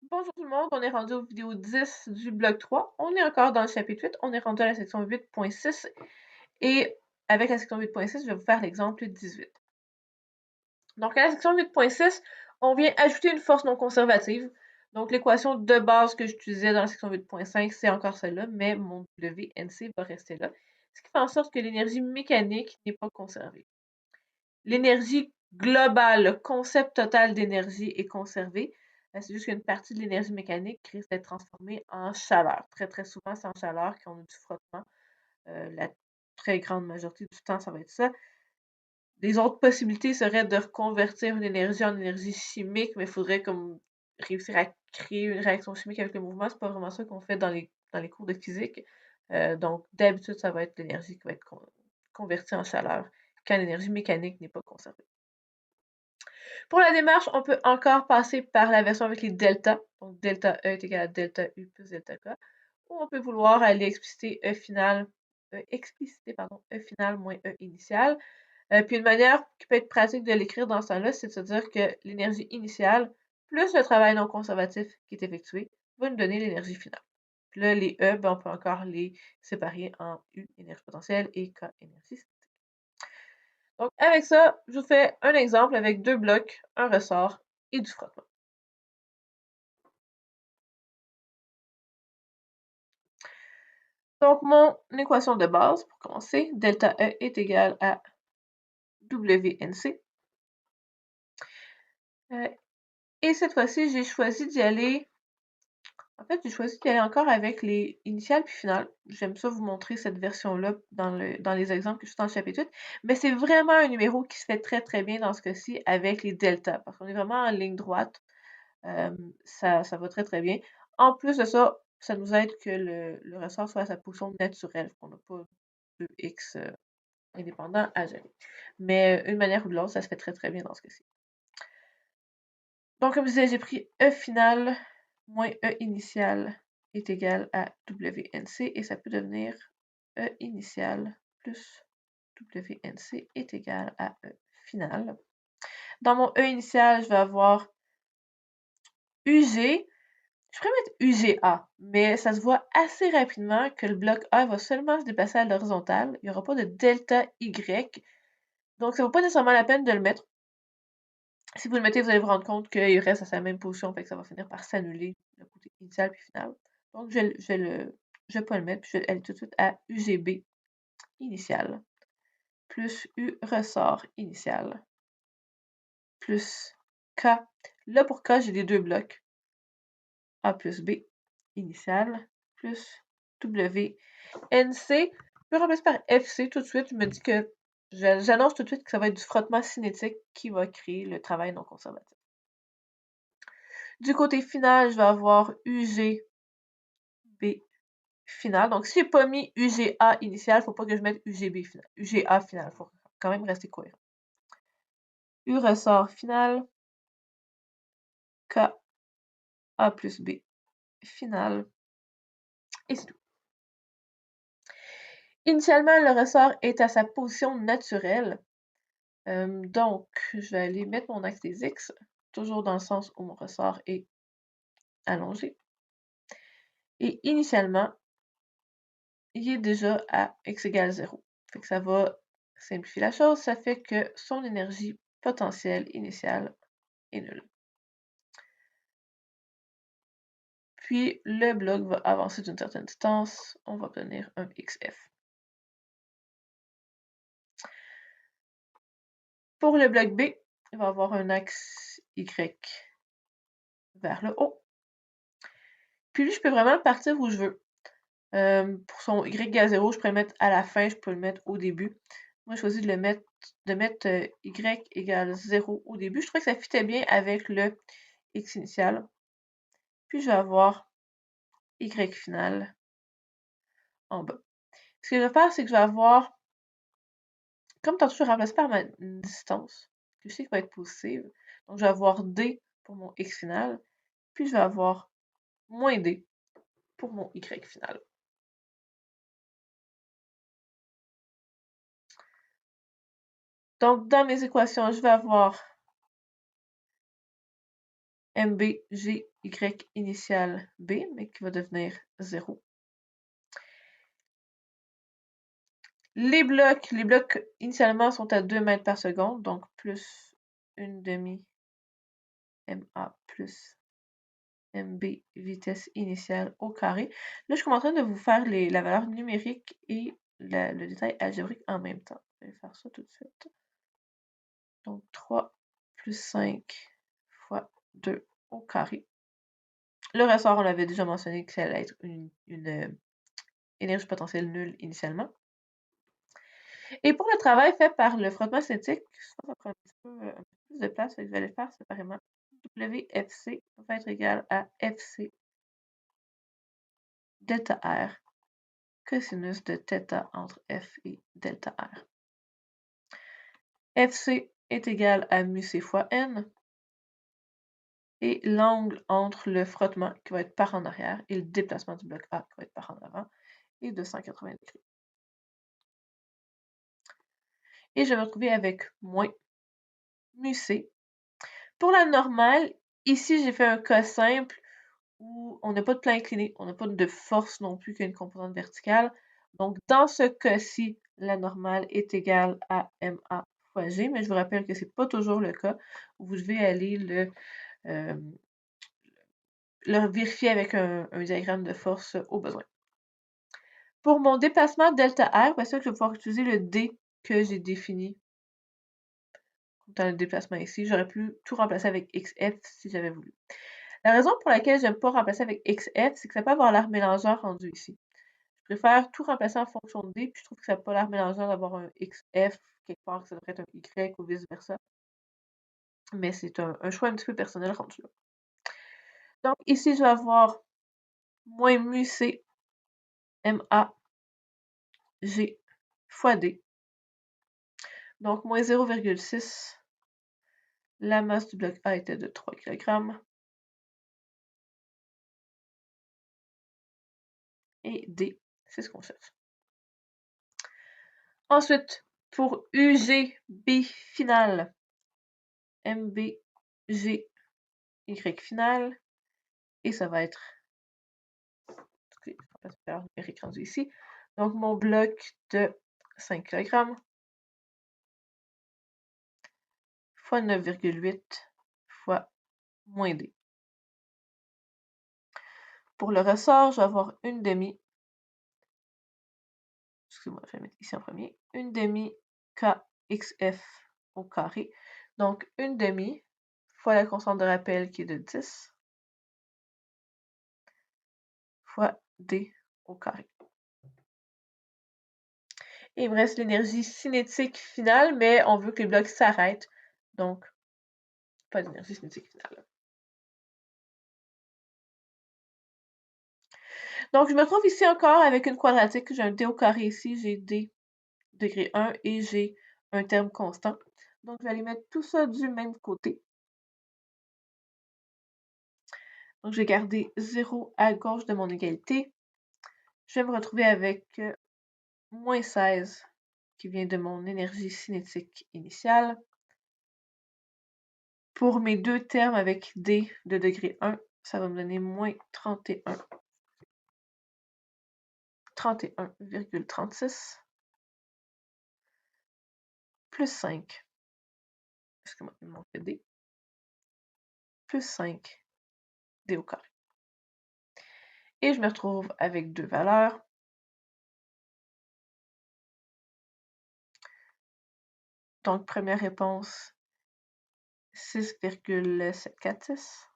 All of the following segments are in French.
Bonjour tout le monde, on est rendu aux vidéos 10 du bloc 3. On est encore dans le chapitre 8, on est rendu à la section 8.6 et avec la section 8.6, je vais vous faire l'exemple 18. Donc à la section 8.6, on vient ajouter une force non conservative. Donc l'équation de base que j'utilisais dans la section 8.5, c'est encore celle-là, mais mon WNC va rester là, ce qui fait en sorte que l'énergie mécanique n'est pas conservée. L'énergie globale, le concept total d'énergie est conservé. C'est juste qu'une partie de l'énergie mécanique risque d'être transformée en chaleur. Très, très souvent, c'est en chaleur qu'on a du frottement. La très grande majorité du temps, ça va être ça. Les autres possibilités seraient de reconvertir une énergie en énergie chimique, mais il faudrait comme réussir à créer une réaction chimique avec le mouvement. C'est pas vraiment ça qu'on fait dans les cours de physique. Donc, d'habitude, ça va être l'énergie qui va être convertie en chaleur quand l'énergie mécanique n'est pas conservée. Pour la démarche, on peut encore passer par la version avec les deltas. Donc, delta E est égal à delta U plus delta K. Ou on peut vouloir aller expliciter E final moins E initial. Puis une manière qui peut être pratique de l'écrire dans ce temps-là, c'est de se dire que l'énergie initiale plus le travail non conservatif qui est effectué va nous donner l'énergie finale. Puis là, les E, ben, on peut encore les séparer en U, énergie potentielle, et K, énergie. Donc, avec ça, je vous fais un exemple avec deux blocs, un ressort et du frottement. Donc, mon équation de base, pour commencer, delta E est égal à WNC. Et cette fois-ci, j'ai choisi d'y aller. En fait, j'ai choisi d'y aller encore avec les initiales puis finales. J'aime ça vous montrer cette version-là dans les exemples que je suis dans le chapitre 8. Mais c'est vraiment un numéro qui se fait très très bien dans ce cas-ci avec les deltas, parce qu'on est vraiment en ligne droite. Ça va très très bien. En plus de ça, ça nous aide que le ressort soit à sa position naturelle, qu'on n'a pas de X indépendant à gérer. Mais une manière ou de l'autre, ça se fait très très bien dans ce cas-ci. Donc, comme je disais, j'ai pris E final moins E initial est égal à WNC et ça peut devenir E initial plus WNC est égal à E final. Dans mon E initial, je vais avoir UG. Je pourrais mettre UGA, mais ça se voit assez rapidement que le bloc A va seulement se déplacer à l'horizontale. Il n'y aura pas de delta Y. Donc, ça ne vaut pas nécessairement la peine de le mettre. Si vous le mettez, vous allez vous rendre compte qu'il reste à sa même position, fait que ça va finir par s'annuler le côté initial puis final. Donc, je vais pas le mettre, puis je vais aller tout de suite à UGB initial plus U ressort initial plus K. Là, pour K, j'ai les deux blocs. A plus B initial plus W NC. Je peux remplacer par FC tout de suite. Je me dis que j'annonce tout de suite que ça va être du frottement cinétique qui va créer le travail non conservatif. Du côté final, je vais avoir UGB final. Donc, si j'ai pas mis UGA initial, il ne faut pas que je mette UGB final. UGA final, il faut quand même rester cohérent. U ressort final, K A plus B final, et c'est tout. Initialement, le ressort est à sa position naturelle. Donc, je vais aller mettre mon axe des X, toujours dans le sens où mon ressort est allongé. Et initialement, il est déjà à X égale 0. Fait que ça va simplifier la chose. Ça fait que son énergie potentielle initiale est nulle. Puis, le bloc va avancer d'une certaine distance. On va obtenir un XF. Pour le bloc B, il va avoir un axe Y vers le haut. Puis lui, je peux vraiment partir où je veux. Pour son Y égale 0, je pourrais le mettre à la fin, je peux le mettre au début. Moi, j'ai choisi de mettre Y égale 0 au début. Je trouvais que ça fitait bien avec le X initial. Puis je vais avoir Y final en bas. Ce que je vais faire, c'est que je vais avoir, comme tantôt, je vais remplacer par ma distance, que je sais qui va être positive. Donc, je vais avoir D pour mon X final. Puis je vais avoir moins D pour mon Y final. Donc, dans mes équations, je vais avoir MB, G, Y initial B, mais qui va devenir 0. Les blocs initialement sont à 2 mètres par seconde, donc plus une demi MA plus MB vitesse initiale au carré. Là, je suis en train de vous faire la valeur numérique et le détail algébrique en même temps. Je vais faire ça tout de suite. Donc 3 plus 5 fois 2 au carré. Le ressort, on l'avait déjà mentionné que ça allait être une énergie potentielle nulle initialement. Et pour le travail fait par le frottement cinétique, je pense que ça prend un petit peu plus de place, je vais le faire séparément. WFC va être égal à FC delta R cosinus de θ entre F et delta R. FC est égal à μc fois N et l'angle entre le frottement qui va être par en arrière et le déplacement du bloc A qui va être par en avant est de 180 degrés. Et je vais me retrouver avec moins μc. Pour la normale, ici j'ai fait un cas simple où on n'a pas de plan incliné, on n'a pas de force non plus qu'une composante verticale. Donc dans ce cas-ci, la normale est égale à MA fois G, mais je vous rappelle que ce n'est pas toujours le cas. Vous devez aller le vérifier avec un diagramme de force au besoin. Pour mon déplacement delta R, c'est sûr que je vais pouvoir utiliser le D que j'ai défini dans le déplacement ici. J'aurais pu tout remplacer avec XF si j'avais voulu. La raison pour laquelle j'aime pas remplacer avec XF, c'est que ça peut avoir l'air mélangeur rendu ici. Je préfère tout remplacer en fonction de D, puis je trouve que ça n'a pas l'air mélangeant d'avoir un XF quelque part, que ça devrait être un Y ou vice-versa. Mais c'est un choix un petit peu personnel rendu là. Donc ici, je vais avoir moins mu C MA G fois D. Donc moins 0,6. La masse du bloc A était de 3 kg. Et D, c'est ce qu'on cherche. Ensuite, pour UGB final, MBG Y final, et ça va être, je ne vais pas faire numérique rendu ici, donc mon bloc de 5 kg fois 9,8 fois moins D. Pour le ressort, je vais avoir une demi, excusez-moi, je vais mettre ici en premier, une demi KXF au carré, donc une demi fois la constante de rappel qui est de 10 fois D au carré. Et il me reste l'énergie cinétique finale, mais on veut que les blocs s'arrêtent, donc pas d'énergie cinétique finale. Donc je me trouve ici encore avec une quadratique, j'ai un D au carré ici, j'ai D degré 1 et j'ai un terme constant. Donc je vais aller mettre tout ça du même côté. Donc je vais garder 0 à gauche de mon égalité. Je vais me retrouver avec moins 16 qui vient de mon énergie cinétique initiale. Pour mes deux termes avec D de degré 1, ça va me donner moins 31,36 plus 5. Excusez-moi, il manque D. Plus 5 D au carré. Et je me retrouve avec deux valeurs. Donc, première réponse, 6,746.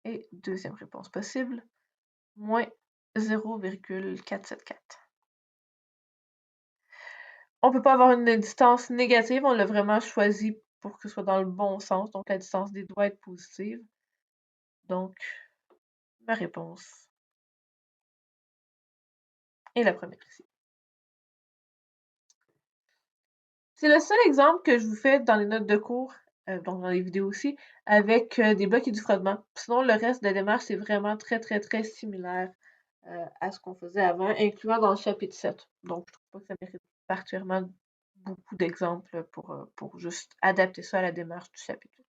Et deuxième réponse possible, moins 0,474. On ne peut pas avoir une distance négative, on l'a vraiment choisi pour que ce soit dans le bon sens. Donc, la distance D doit être positive. Donc, ma réponse est la première ici. C'est le seul exemple que je vous fais dans les notes de cours, donc dans les vidéos aussi, avec des blocs et du frottement. Sinon, le reste de la démarche, c'est vraiment très, très, très similaire à ce qu'on faisait avant, incluant dans le chapitre 7. Donc, je trouve pas que ça mérite particulièrement beaucoup d'exemples pour juste adapter ça à la démarche du chapitre 8.